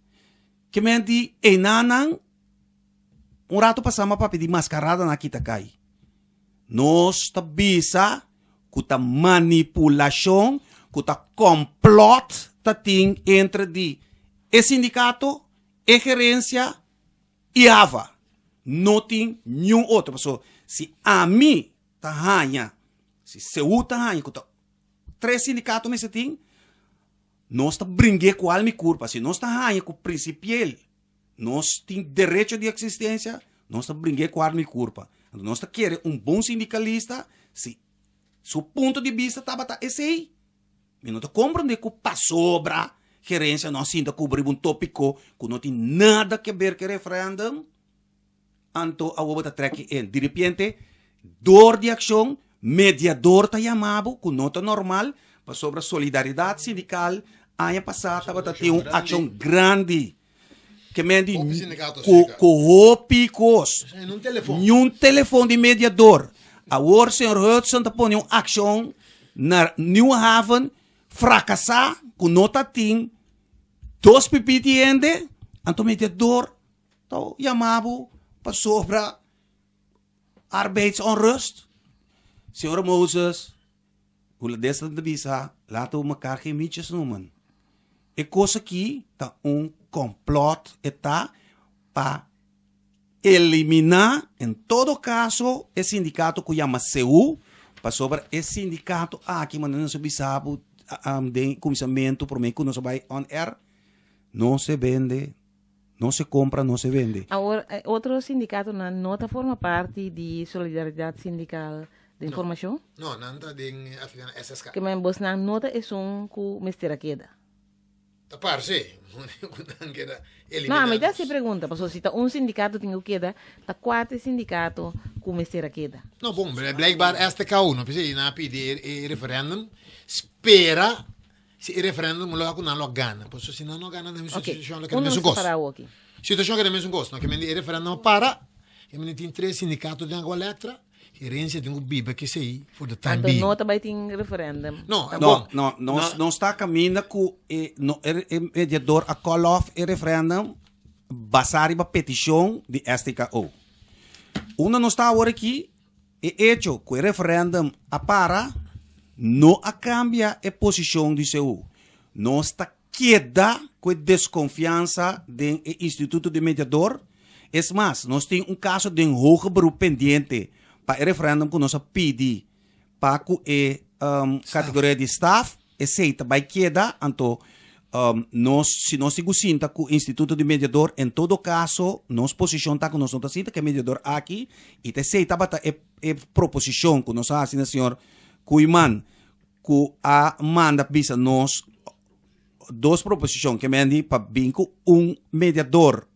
Que mente, enanan, rato passamos para pedir mascarada na kita cai. Nós tá bisa, que tá manipulação, que tá complot, tá tem entre o sindicato, a gerência e a AVA. Não tem nenhum outro. Se a mim tá ranha, se seu tá ranha, que tá 3 sindicatos nesse tem, nós tá brinquando com a alma culpa. Se nós tá ranha com o principal, nós tem direito de existência, nós tá brinquando com a alma culpa. Nós tá querendo bom sindicalista, se seu ponto de vista tá esse aí. Mas não tá compreendendo que passou a gerência, nós ainda cobrir tópico que não tem nada a ver com o referendum. Então, a outra track in. De repente, dor de ação, mediador tá chamado, que não tá normal, para sobre a solidariedade sindical, ano passado estava tendo uma ação grande. Que me diz, picos, um telefone de mediador. Agora o senhor Hudson está pondo uma ação na New Haven, fracassar, com nota tem 2 PPT, então o mediador está chamado para sobre arbeidsonrust. Senhor Moses, o dessa entrevista, laten we elkaar geen mietjes noemen. E coisa aqui, tá complot, está para eliminar, em todo caso, esse sindicato que chama CEU, para sobre esse sindicato, que não se sabe, de comissamento, por mim, que não se vai on air, não se vende, não se compra, não se vende. Agora, outro sindicato não forma parte de solidariedade sindical de informação? Não, não está de SSK. Que membros na nota é com Mr. Queda. Tá parse. Não, mas dá se pergunta, pastor, se tá sindicato tem o queda, tá 4 sindicatos com Mr. Queda. Não, bom, blijkbaar STK1, precies, na pedir referendum, espera se o referendum logo não gana. Pois se não gana, não situação que não gosto. Aqui. Situação que não gosto, que o referendum para, que tem 3 sindicatos de água elétrica, gerência tem biba que sei, for the time being. Então, nota vai ter referendum. Não está caminhando com o mediador a call off o referendum basado na petição de STKO. Uma não está agora aqui, é hecho que o referendum a para, não a cambia a posição de seu. Não está queda com a desconfiança do Instituto de Mediador. É mais, nós temos caso de hoge beroep pendente para o referendum que nós pedimos para que a categoria de staff aceita vai queda, então se nós sinta que o Instituto de Mediador, em todo caso, nossa posição está com nós, não sinta que o mediador aqui, e te aceita a proposição que nós fazemos, senhor Kuiman, que manda para nós 2 proposições que me para vir com mediador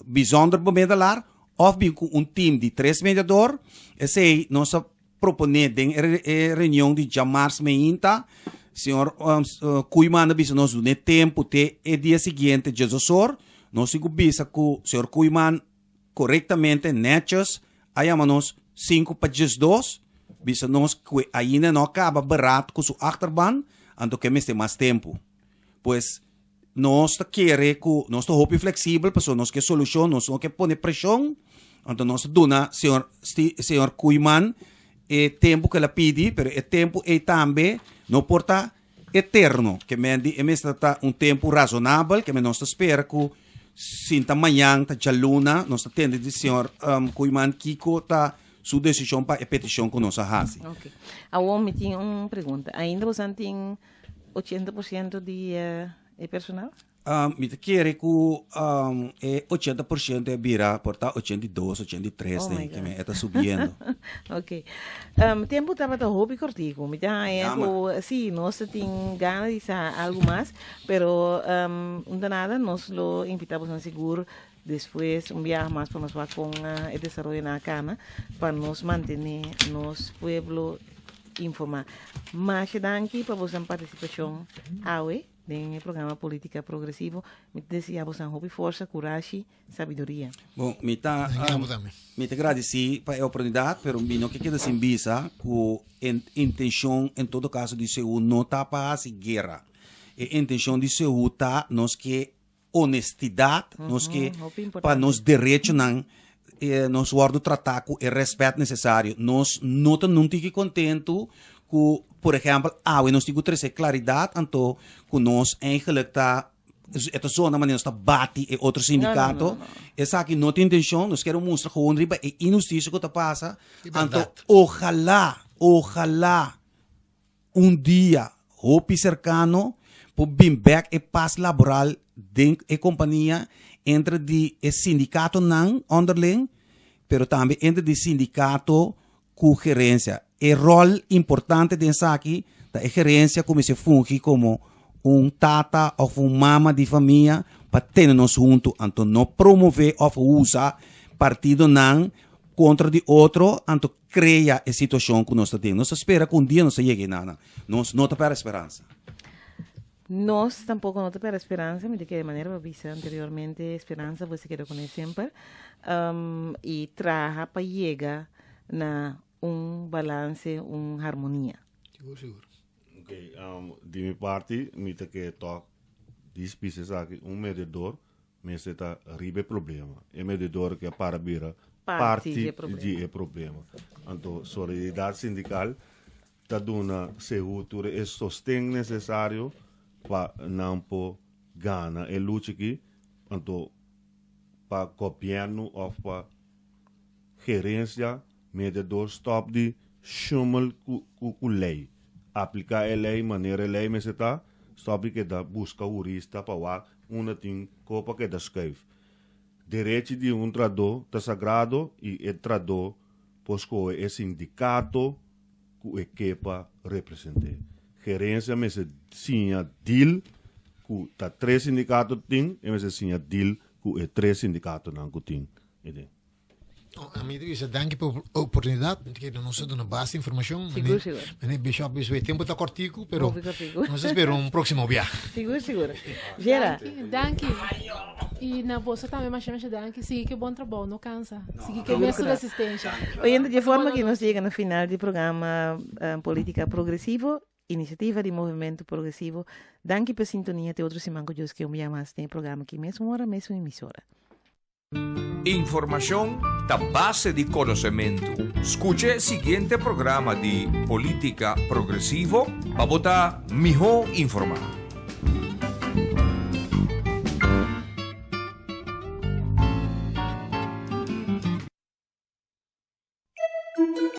bijzonder bemiddelaar, of bem com time de 3 mediadores. Esse nós proponemos em reunião de jamarço meinta, senhor Kuiman bisa nós no tempo te e dia seguinte Jesus nós sigo bisa que senhor Kuiman corretamente netos ayamanos 5 para 2 bisa nós que ainda não acaba barato com sua achterban, anto que mais tem mais tempo. Pois nós queremos que nós estamos flexível, para nós que solução, nós não que pôr pressão, então nós dona senhor Kuiman é tempo que ela pede, pero é tempo é também não porta eterno, que mendi está tempo razonável, que nós espera que sinta amanhã tá luna, nós tende de senhor Kuiman Kiko tá sua decisão para a petição que nós fazemos. Ok. Agora me tinha uma pergunta. Ainda você tem 80% de personal? Me quer que 80% é virar, portar 82, 83, né, que me está subindo. Ok. Tempo estava tão hobby cortico. Me tá sim, nós tem ganas de saber algo mais, pero não nada, nós lo invitamos a seguro depois viaje mais para nós com o desenvolvimento na cana, para nos manter nos pueblo informar. Mas danke para vossa participação hoje no programa Política Progressivo. Me desejo vossa hobby, força, coragem, sabedoria. Bom, me tá agradeci para a oportunidade, pero me não queda sem visa que intenção em todo caso de seu não tá para a guerra. A intenção de seu tá nós que honestidade, nós que para nos direitos não nós guardo tratar com o respeito necessário. Nós não estamos contentes com, por exemplo, nós temos que trazer claridade, então, que nós eigenlijk está esta zona maneira está bate e outro sindicato. Essa aqui não tem intenção, nós queremos mostrar gewoon riba e injustiça que está passa. Então, ojalá dia, hope cercano, por bem back e paz laboral dentro da companhia entre o sindicato não underling, pero também entre o sindicato com gerência. O rol importante dessa aqui da gerência como se funge como tata ou mama de família para ter nós juntos, então não promover ou usar partido não contra de outro, então cria a situação que nós temos. Nós espera que dia nós chegue nada. Nós não temos esperança. Nós tampouco não temos esperança, de que maneira eu disse anteriormente, esperança você quer conhecer sempre e traga para chegar na balance, harmonia. Seguro. Ok, de minha parte, me tem que tocar dispensar aqui mediador, mas está ribe problema. É mediador que é para vir parte de problema. Então, solidariedade sindical está dando seguro e sustento necessário para não pôr gana e luta aqui, então para governo ou para gerência, mededor, stop de chumel com lei. Aplicar a lei, maneira a lei, mas está, stop que da busca jurista para lá, uma tem copa que da escreve. Direito de trador, tá sagrado, e o trador, pois que é sindicato, que o equipa representa. Gerência, mas tinha deal, que tá 3 sindicatos tem, e mas tinha deal, que é 3 sindicatos não tem. A mim diz, danke por a oportunidade, que não se dá uma base informação. Seguro. Mas Bishop isso é tempo tá cortico, pero Cortico. nós esperamos próximo viagem. Seguro. Gera. Danke. E na bolsa também mais chama danke. Sim, que bom trabalho, não cansa. Sim, que me ajuda assistência. Oyendo, de forma que nós chegamos no final do programa Política Progressivo, Iniciativa de Movimento Progressivo. Danke por sintonia de outros semanas que eu me chamasse no programa aqui, mesmo hora, mesmo emissora. Información da base de conocimiento. Escuche el siguiente programa de Política Progresivo para votar mejor informado.